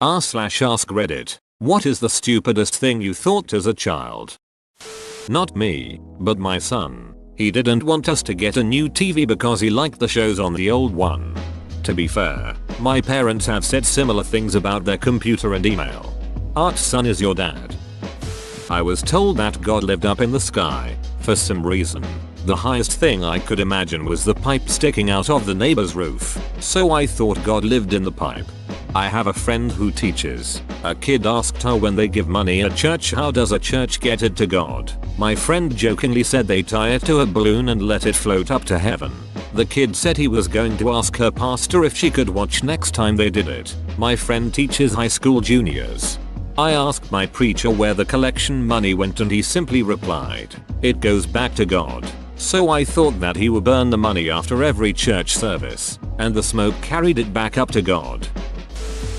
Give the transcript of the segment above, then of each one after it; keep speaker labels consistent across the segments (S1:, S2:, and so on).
S1: r/ask Reddit. What is the stupidest thing you thought as a child? Not me, but my son. He didn't want us to get a new TV because he liked the shows on the old one. To be fair, my parents have said similar things about their computer and email. Art son is your dad. I was told that God lived up in the sky, for some reason. The highest thing I could imagine was the pipe sticking out of the neighbor's roof, so I thought God lived in the pipe. I have a friend who teaches. A kid asked her when they give money at church, how does a church get it to God? My friend jokingly said they tie it to a balloon and let it float up to heaven. The kid said he was going to ask her pastor if she could watch next time they did it. My friend teaches high school juniors. I asked my preacher where the collection money went and he simply replied, "It goes back to God." So I thought that he would burn the money after every church service, and the smoke carried it back up to God.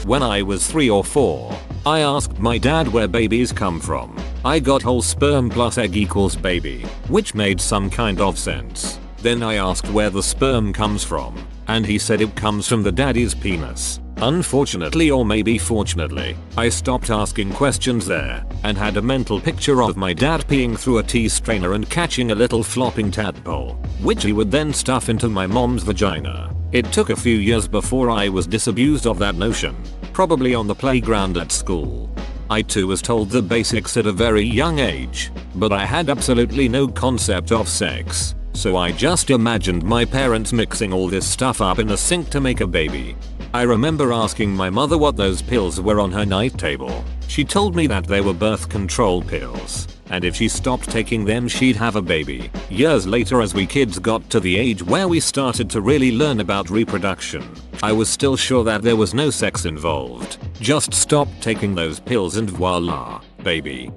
S1: When I was 3 or 4, I asked my dad where babies come from. I got whole sperm plus egg equals baby, which made some kind of sense. Then I asked where the sperm comes from, and he said it comes from the daddy's penis. Unfortunately, or maybe fortunately, I stopped asking questions there and had a mental picture of my dad peeing through a tea strainer and catching a little flopping tadpole, which he would then stuff into my mom's vagina. It took a few years before I was disabused of that notion, probably on the playground at school. I too was told the basics at a very young age, but I had absolutely no concept of sex, so I just imagined my parents mixing all this stuff up in a sink to make a baby. I remember asking my mother what those pills were on her night table. She told me that they were birth control pills, and if she stopped taking them she'd have a baby. Years later, as we kids got to the age where we started to really learn about reproduction, I was still sure that there was no sex involved. Just stop taking those pills and voila, baby.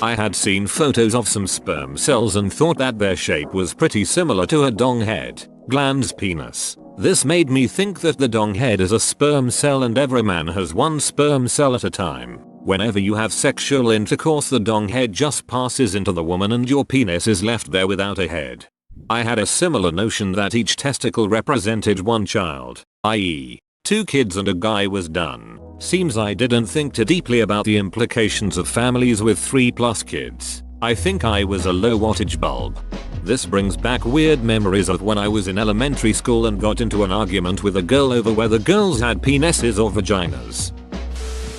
S1: I had seen photos of some sperm cells and thought that their shape was pretty similar to a dong head, gland's penis. This made me think that the dong head is a sperm cell and every man has one sperm cell at a time. Whenever you have sexual intercourse, the dong head just passes into the woman and your penis is left there without a head. I had a similar notion that each testicle represented one child, i.e., 2 kids and a guy was done. Seems I didn't think too deeply about the implications of families with 3+ kids. I think I was a low wattage bulb. This brings back weird memories of when I was in elementary school and got into an argument with a girl over whether girls had penises or vaginas.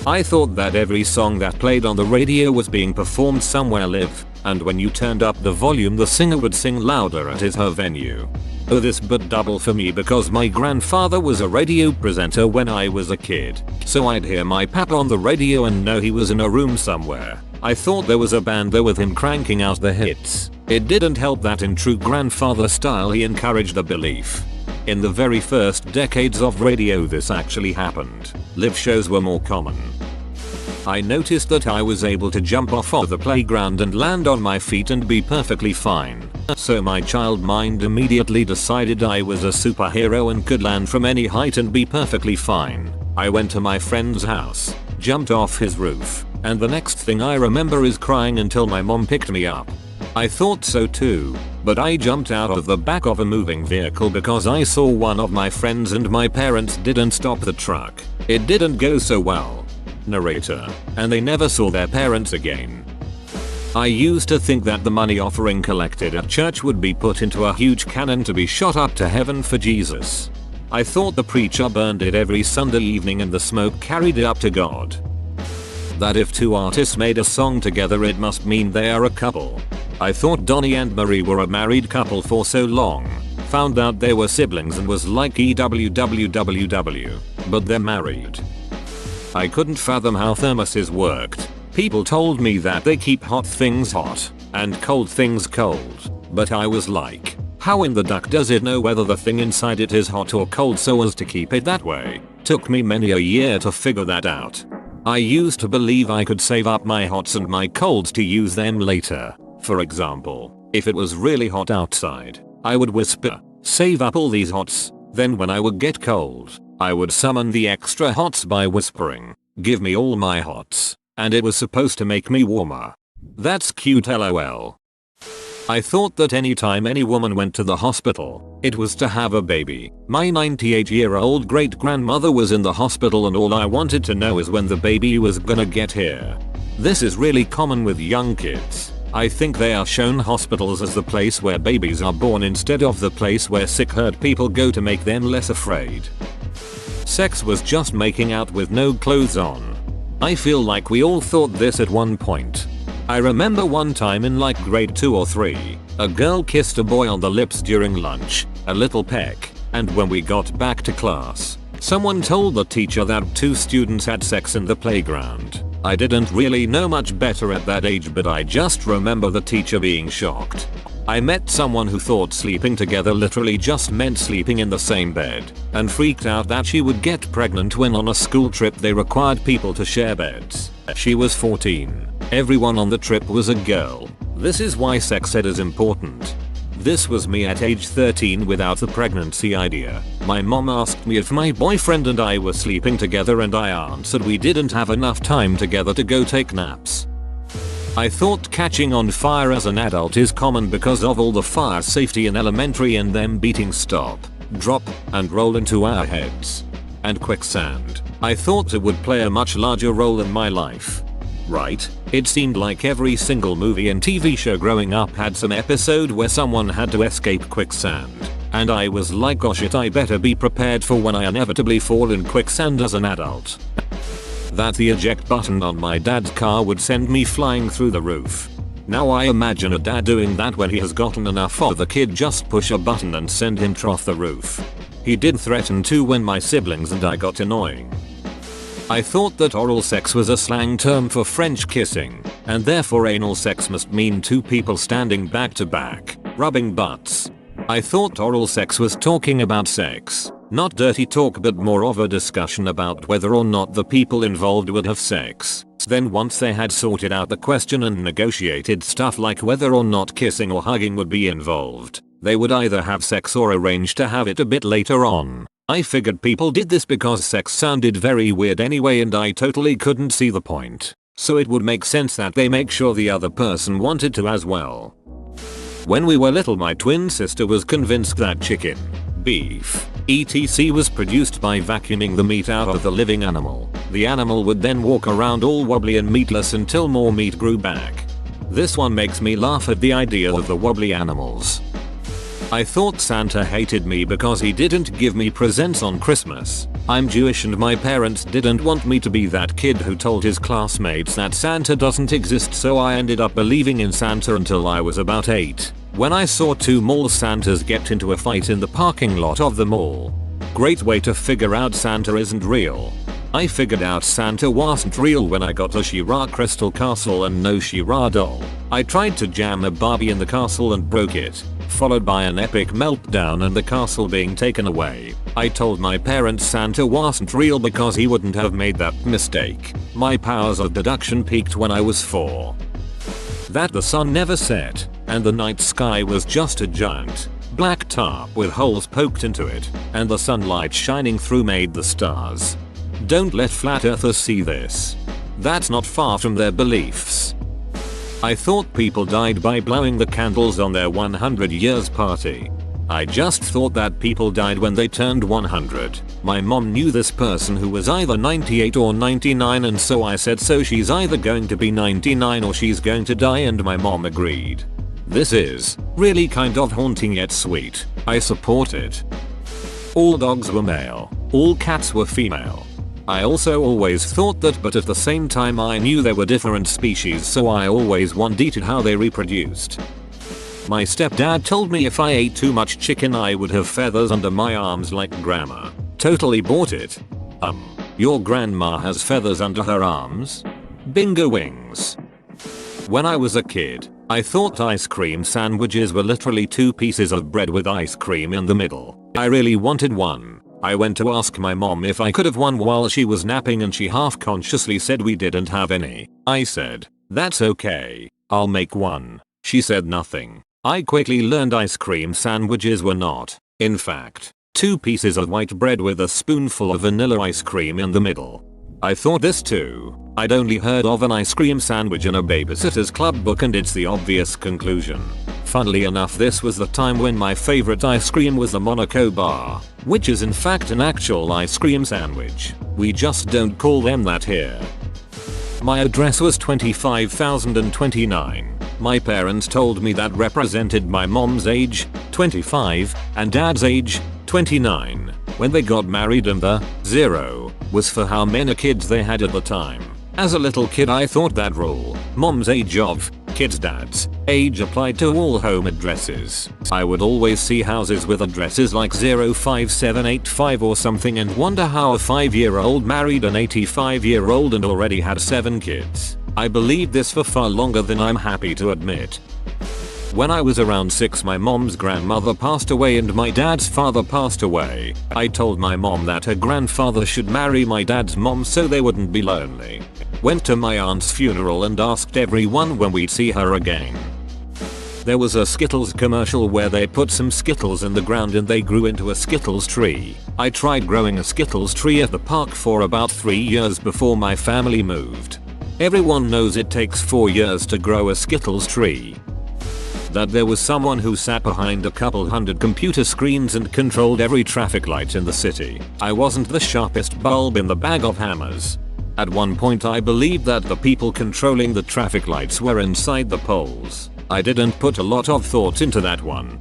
S1: I thought that every song that played on the radio was being performed somewhere live, and when you turned up the volume the singer would sing louder at her venue. Oh, this but double for me because my grandfather was a radio presenter when I was a kid, so I'd hear my papa on the radio and know he was in a room somewhere. I thought there was a band there with him cranking out the hits. It didn't help that in true grandfather style he encouraged the belief. In the very first decades of radio this actually happened. Live shows were more common. I noticed that I was able to jump off of the playground and land on my feet and be perfectly fine. So my child mind immediately decided I was a superhero and could land from any height and be perfectly fine. I went to my friend's house, jumped off his roof, and the next thing I remember is crying until my mom picked me up. I thought so too, but I jumped out of the back of a moving vehicle because I saw one of my friends and my parents didn't stop the truck. It didn't go so well. Narrator. And they never saw their parents again. I used to think that the money offering collected at church would be put into a huge cannon to be shot up to heaven for Jesus. I thought the preacher burned it every Sunday evening and the smoke carried it up to God. That if 2 artists made a song together it must mean they are a couple. I thought Donnie and Marie were a married couple for so long. Found out they were siblings and was like EWWWW. But they're married. I couldn't fathom how thermoses worked. People told me that they keep hot things hot and cold things cold. But I was like, how in the duck does it know whether the thing inside it is hot or cold so as to keep it that way? Took me many a year to figure that out. I used to believe I could save up my hots and my colds to use them later. For example, if it was really hot outside, I would whisper, "Save up all these hots." Then when I would get cold, I would summon the extra hots by whispering, "Give me all my hots." And it was supposed to make me warmer. That's cute, lol. I thought that anytime any woman went to the hospital, it was to have a baby. My 98-year-old great-grandmother was in the hospital and all I wanted to know is when the baby was gonna get here. This is really common with young kids. I think they are shown hospitals as the place where babies are born instead of the place where sick hurt people go to make them less afraid. Sex was just making out with no clothes on. I feel like we all thought this at one point. I remember one time in like grade 2 or 3, a girl kissed a boy on the lips during lunch, a little peck, and when we got back to class, someone told the teacher that 2 students had sex in the playground. I didn't really know much better at that age, but I just remember the teacher being shocked. I met someone who thought sleeping together literally just meant sleeping in the same bed, and freaked out that she would get pregnant when on a school trip they required people to share beds. She was 14. Everyone on the trip was a girl. This is why sex ed is important. This was me at age 13 without the pregnancy idea. My mom asked me if my boyfriend and I were sleeping together and I answered we didn't have enough time together to go take naps. I thought catching on fire as an adult is common because of all the fire safety in elementary and them beating stop, drop, and roll into our heads. And quicksand. I thought it would play a much larger role in my life. Right? It seemed like every single movie and TV show growing up had some episode where someone had to escape quicksand. And I was like, gosh, I better be prepared for when I inevitably fall in quicksand as an adult. That the eject button on my dad's car would send me flying through the roof. Now I imagine a dad doing that when he has gotten enough of the kid, just push a button and send him off the roof. He did threaten to when my siblings and I got annoying. I thought that oral sex was a slang term for French kissing, and therefore anal sex must mean 2 people standing back to back, rubbing butts. I thought oral sex was talking about sex, not dirty talk, but more of a discussion about whether or not the people involved would have sex. Then once they had sorted out the question and negotiated stuff like whether or not kissing or hugging would be involved, they would either have sex or arrange to have it a bit later on. I figured people did this because sex sounded very weird anyway and I totally couldn't see the point. So it would make sense that they make sure the other person wanted to as well. When we were little, my twin sister was convinced that chicken, beef, etc. was produced by vacuuming the meat out of the living animal. The animal would then walk around all wobbly and meatless until more meat grew back. This one makes me laugh at the idea of the wobbly animals. I thought Santa hated me because he didn't give me presents on Christmas. I'm Jewish and my parents didn't want me to be that kid who told his classmates that Santa doesn't exist, so I ended up believing in Santa until I was about 8, when I saw 2 mall Santas get into a fight in the parking lot of the mall. Great way to figure out Santa isn't real. I figured out Santa wasn't real when I got a She-Ra crystal castle and no She-Ra doll. I tried to jam a Barbie in the castle and broke it, followed by an epic meltdown and the castle being taken away. I told my parents Santa wasn't real because he wouldn't have made that mistake. My powers of deduction peaked when I was 4. That the sun never set, and the night sky was just a giant black tarp with holes poked into it, and the sunlight shining through made the stars. Don't let flat earthers see this. That's not far from their beliefs. I thought people died by blowing the candles on their 100 years party. I just thought that people died when they turned 100. My mom knew this person who was either 98 or 99, and so I said, so she's either going to be 99 or she's going to die, and my mom agreed. This is really kind of haunting yet sweet. I support it. All dogs were male. All cats were female. I also always thought that, but at the same time I knew there were different species, so I always wondered how they reproduced. My stepdad told me if I ate too much chicken I would have feathers under my arms like grandma. Totally bought it. Your grandma has feathers under her arms? Bingo wings. When I was a kid, I thought ice cream sandwiches were literally 2 pieces of bread with ice cream in the middle. I really wanted one. I went to ask my mom if I could have one while she was napping and she half-consciously said we didn't have any. I said, that's okay, I'll make one. She said nothing. I quickly learned ice cream sandwiches were not, in fact, 2 pieces of white bread with a spoonful of vanilla ice cream in the middle. I thought this too. I'd only heard of an ice cream sandwich in a Babysitter's Club book, and it's the obvious conclusion. Funnily enough, this was the time when my favorite ice cream was the Monaco bar, which is in fact an actual ice cream sandwich. We just don't call them that here. My address was 25,029. My parents told me that represented my mom's age, 25, and dad's age, 29, when they got married, and the 0 was for how many kids they had at the time. As a little kid I thought that rule, mom's age of, kids' dad's age, applied to all home addresses. I would always see houses with addresses like 05785 or something and wonder how a 5-year-old married an 85-year-old and already had 7 kids. I believed this for far longer than I'm happy to admit. When I was around 6, my mom's grandmother passed away and my dad's father passed away. I told my mom that her grandfather should marry my dad's mom so they wouldn't be lonely. Went to my aunt's funeral and asked everyone when we'd see her again. There was a Skittles commercial where they put some Skittles in the ground and they grew into a Skittles tree. I tried growing a Skittles tree at the park for about 3 years before my family moved. Everyone knows it takes 4 years to grow a Skittles tree. That there was someone who sat behind a couple hundred computer screens and controlled every traffic light in the city. I wasn't the sharpest bulb in the bag of hammers. At one point I believed that the people controlling the traffic lights were inside the poles. I didn't put a lot of thought into that one.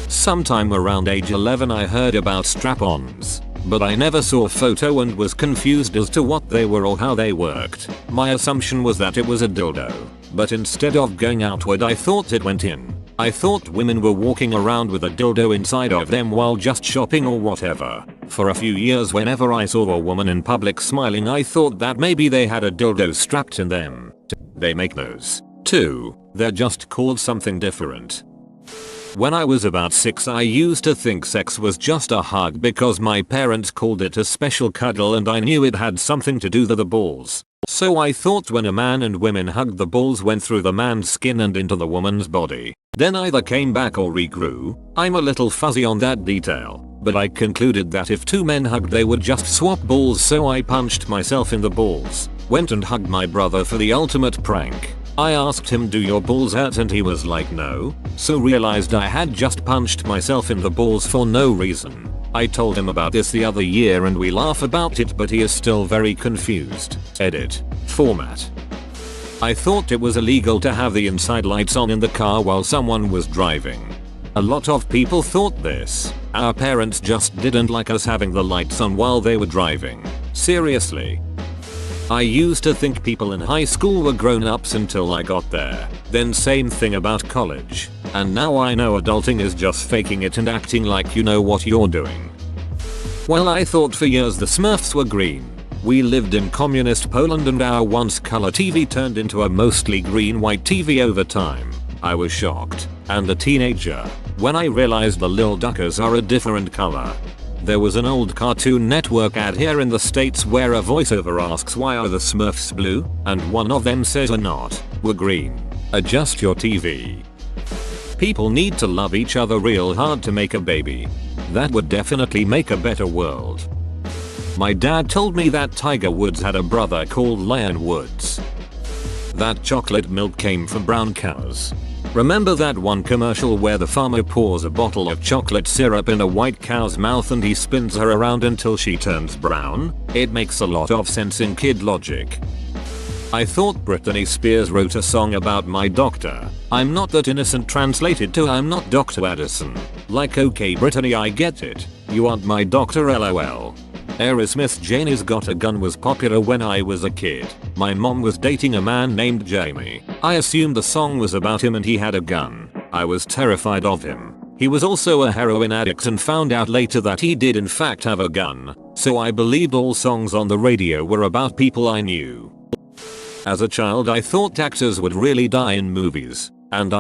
S1: Sometime around age 11 I heard about strap-ons, but I never saw a photo and was confused as to what they were or how they worked. My assumption was that it was a dildo, but instead of going outward I thought it went in. I thought women were walking around with a dildo inside of them while just shopping or whatever. For a few years whenever I saw a woman in public smiling I thought that maybe they had a dildo strapped in them. They make those too. They're just called something different. When I was about 6 I used to think sex was just a hug because my parents called it a special cuddle and I knew it had something to do with the balls. So I thought when a man and women hugged, the balls went through the man's skin and into the woman's body. Then either came back or regrew. I'm a little fuzzy on that detail, but I concluded that if 2 men hugged they would just swap balls, so I punched myself in the balls. Went and hugged my brother for the ultimate prank. I asked him, "Do your balls hurt?" and he was like, "No." So realized I had just punched myself in the balls for no reason. I told him about this the other year and we laugh about it, but he is still very confused. Edit. Format. I thought it was illegal to have the inside lights on in the car while someone was driving. A lot of people thought this. Our parents just didn't like us having the lights on while they were driving. Seriously. I used to think people in high school were grown-ups until I got there. Then same thing about college. And now I know adulting is just faking it and acting like you know what you're doing. Well, I thought for years the Smurfs were green. We lived in communist Poland and our once color TV turned into a mostly green-white TV over time. I was shocked, and a teenager, when I realized the Lil Duckers are a different color. There was an old Cartoon Network ad here in the States where a voiceover asks, "Why are the Smurfs blue?" and one of them says, "Are not, we're green. Adjust your TV." People need to love each other real hard to make a baby. That would definitely make a better world. My dad told me that Tiger Woods had a brother called Lion Woods. That chocolate milk came from brown cows. Remember that one commercial where the farmer pours a bottle of chocolate syrup in a white cow's mouth and he spins her around until she turns brown? It makes a lot of sense in kid logic. I thought Britney Spears wrote a song about my doctor. I'm not that innocent translated to I'm not Dr. Addison. Like, okay Britney, I get it. You aren't my doctor, lol. Aerosmith's Janie's Got a Gun was popular when I was a kid. My mom was dating a man named Jamie. I assumed the song was about him and he had a gun. I was terrified of him. He was also a heroin addict and found out later that he did in fact have a gun. So I believed all songs on the radio were about people I knew. As a child I thought actors would really die in movies. And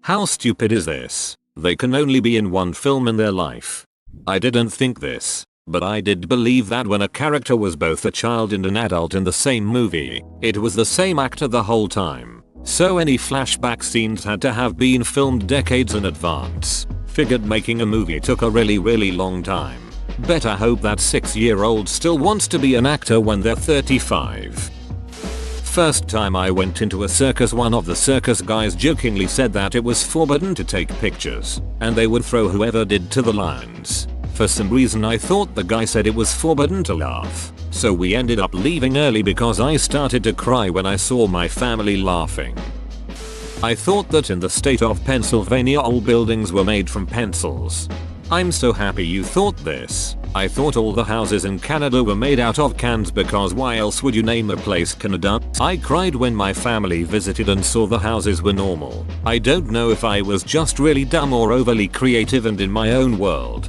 S1: how stupid is this? They can only be in one film in their life. I didn't think this. But I did believe that when a character was both a child and an adult in the same movie, it was the same actor the whole time. So any flashback scenes had to have been filmed decades in advance. Figured making a movie took a really long time. Better hope that 6-year-old still wants to be an actor when they're 35. First time I went into a circus, one of the circus guys jokingly said that it was forbidden to take pictures and they would throw whoever did to the lions. For some reason I thought the guy said it was forbidden to laugh. So we ended up leaving early because I started to cry when I saw my family laughing. I thought that in the state of Pennsylvania all buildings were made from pencils. I'm so happy you thought this. I thought all the houses in Canada were made out of cans because why else would you name a place Canada? I cried when my family visited and saw the houses were normal. I don't know if I was just really dumb or overly creative and in my own world.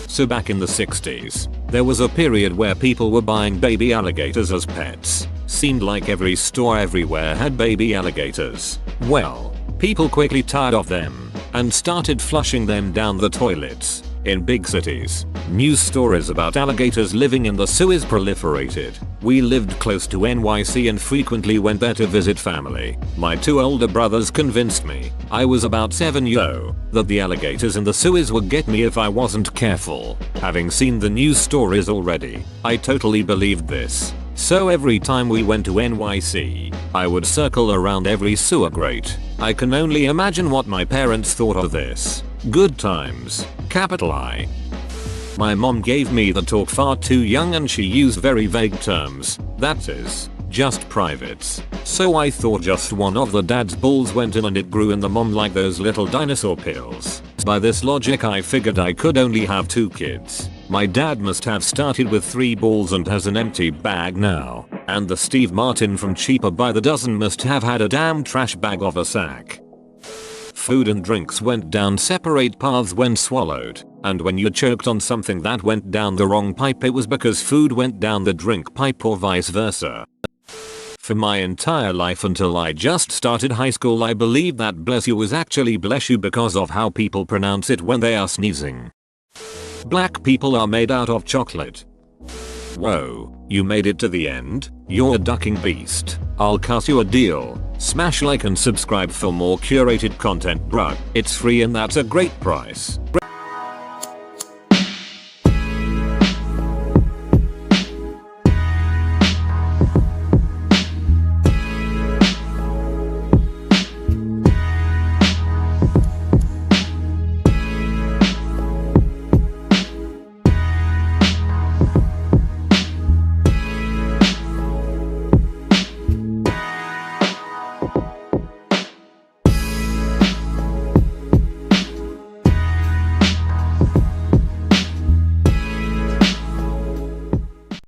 S1: So back in the 60s, there was a period where people were buying baby alligators as pets. Seemed like every store everywhere had baby alligators. Well, people quickly tired of them and started flushing them down the toilets. In big cities, news stories about alligators living in the sewers proliferated. We lived close to NYC and frequently went there to visit family. My 2 older brothers convinced me, I was about 7 that the alligators in the sewers would get me if I wasn't careful. Having seen the news stories already, I totally believed this. So every time we went to NYC, I would circle around every sewer grate. I can only imagine what my parents thought of this. Good times. Capital I. My mom gave me the talk far too young and she used very vague terms. That is, just privates. So I thought just one of the dad's balls went in and it grew in the mom like those little dinosaur pills. By this logic I figured I could only have 2 kids. My dad must have started with 3 balls and has an empty bag now. And the Steve Martin from Cheaper by the Dozen must have had a damn trash bag of a sack. Food and drinks went down separate paths when swallowed, and when you choked on something that went down the wrong pipe it was because food went down the drink pipe or vice versa. For my entire life until I just started high school I believed that bless you was actually bless you because of how people pronounce it when they are sneezing. Black people are made out of chocolate. Whoa, you made it to the end? You're a ducking beast. I'll cut you a deal. Smash like and subscribe for more curated content, bruh. It's free and that's a great price.